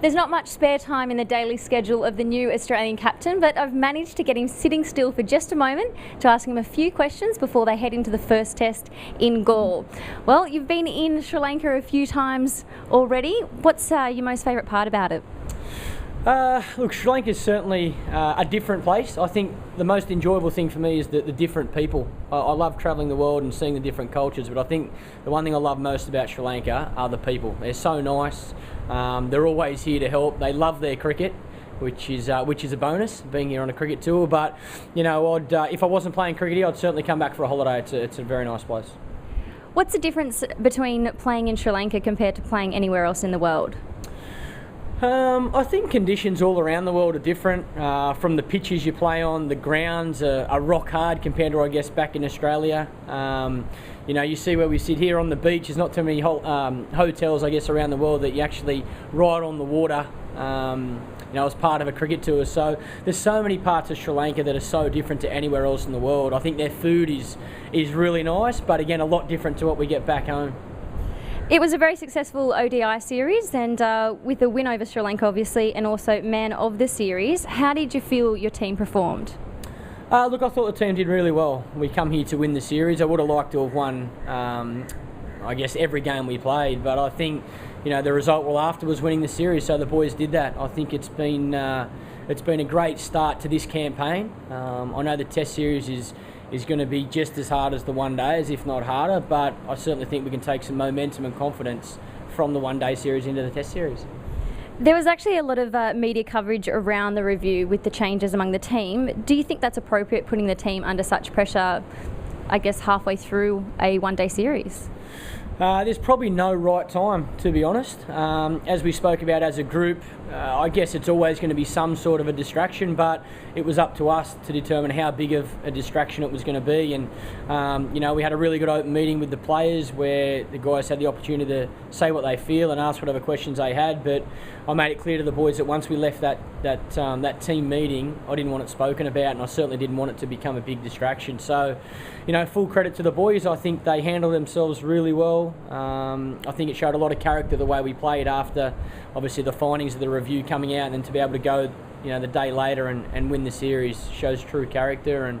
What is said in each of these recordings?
There's not much spare time in the daily schedule of the new Australian captain, but I've managed to get him sitting still for just a moment to ask him a few questions before they head into the first test in Galle. Well, you've been in Sri Lanka a few times already. What's your most favourite part about it? Look, Sri Lanka is certainly a different place. I think the most enjoyable thing for me is the different people. I love travelling the world and seeing the different cultures, but I think the one thing I love most about Sri Lanka are the people. They're so nice. They're always here to help. They love their cricket, which is a bonus, being here on a cricket tour. But, you know, if I wasn't playing cricket here, I'd certainly come back for a holiday. It's a very nice place. What's the difference between playing in Sri Lanka compared to playing anywhere else in the world? I think conditions all around the world are different. From the pitches you play on, the grounds are rock hard compared to, I guess, back in Australia. You know, you see where we sit here on the beach, there's not too many hotels, I guess, around the world that you actually ride on the water, you know, as part of a cricket tour. So there's so many parts of Sri Lanka that are so different to anywhere else in the world. I think their food is really nice, but again, a lot different to what we get back home. It was a very successful ODI series, and with a win over Sri Lanka, obviously, and also man of the series. How did you feel your team performed? Look, I thought the team did really well. We come here to win the series. I would have liked to have won, I guess, every game we played, but I think, you know, the result well after was winning the series, so the boys did that. I think it's been a great start to this campaign. I know the Test series is going to be just as hard as the one days, if not harder, but I certainly think we can take some momentum and confidence from the one day series into the Test series. There was actually a lot of media coverage around the review with the changes among the team. Do you think that's appropriate, putting the team under such pressure, I guess, halfway through a one day series? There's probably no right time, to be honest. As we spoke about as a group, I guess it's always going to be some sort of a distraction, but it was up to us to determine how big of a distraction it was going to be. And, you know, we had a really good open meeting with the players where the guys had the opportunity to say what they feel and ask whatever questions they had. But I made it clear to the boys that once we left that team meeting, I didn't want it spoken about, and I certainly didn't want it to become a big distraction. So, you know, full credit to the boys. I think they handled themselves really well. I think it showed a lot of character the way we played after, obviously, the findings of the review coming out, and then to be able to go, you know, the day later and win the series shows true character. And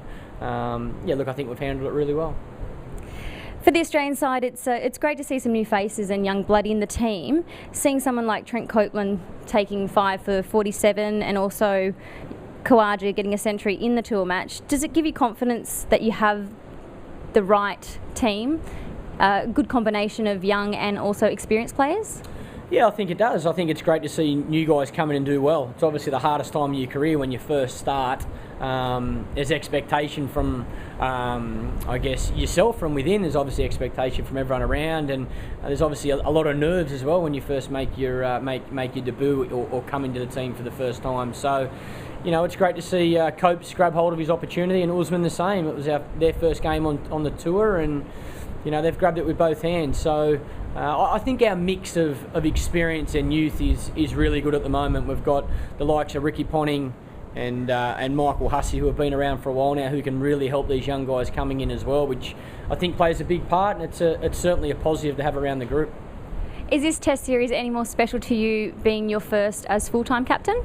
yeah, look, I think we've handled it really well. For the Australian side, it's great to see some new faces and young blood in the team. Seeing someone like Trent Copeland taking 5 for 47 and also Khawaja getting a century in the tour match, does it give you confidence that you have the right team, a good combination of young and also experienced players? Yeah, I think it does. I think it's great to see new guys come in and do well. It's obviously the hardest time of your career when you first start. There's expectation from, I guess, yourself from within. There's obviously expectation from everyone around, and there's obviously a lot of nerves as well when you first make your make your debut or come into the team for the first time. So, you know, it's great to see Copes grab hold of his opportunity, and Usman the same. It was their first game on the tour, and, you know, they've grabbed it with both hands. So I think our mix of experience and youth is really good at the moment. We've got the likes of Ricky Ponting and Michael Hussey, who have been around for a while now, who can really help these young guys coming in as well, which I think plays a big part, and it's certainly a positive to have around the group. Is this Test series any more special to you, being your first as full-time captain?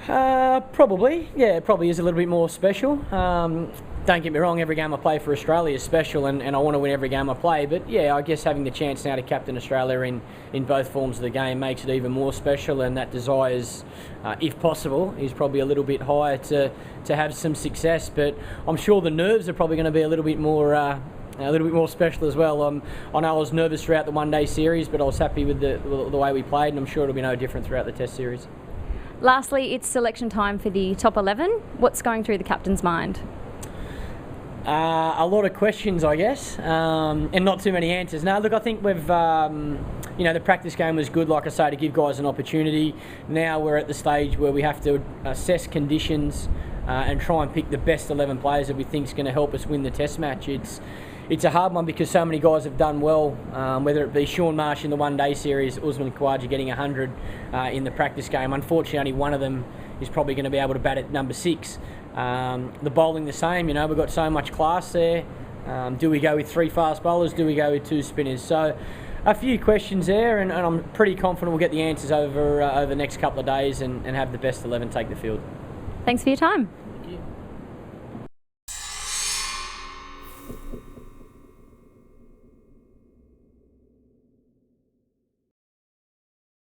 Probably, yeah, it probably is a little bit more special. Don't get me wrong, every game I play for Australia is special, and I want to win every game I play, but yeah, I guess having the chance now to captain Australia in both forms of the game makes it even more special, and that desire is, if possible, is probably a little bit higher to have some success. But I'm sure the nerves are probably going to be a little bit more special as well. I know I was nervous throughout the one-day series, but I was happy with the way we played, and I'm sure it'll be no different throughout the Test series. Lastly, it's selection time for the top 11. What's going through the captain's mind? A lot of questions, I guess, and not too many answers. No, look, I think we've, you know, the practice game was good, like I say, to give guys an opportunity. Now we're at the stage where we have to assess conditions and try and pick the best 11 players that we think is going to help us win the Test match. It's a hard one because so many guys have done well, whether it be Shaun Marsh in the one-day series, Usman Khawaja getting 100 in the practice game. Unfortunately, only one of them is probably going to be able to bat at number 6. The bowling the same, you know, we've got so much class there. Do we go with 3 fast bowlers? Do we go with 2 spinners? So a few questions there, and I'm pretty confident we'll get the answers over the next couple of days and have the best 11 take the field. Thanks for your time.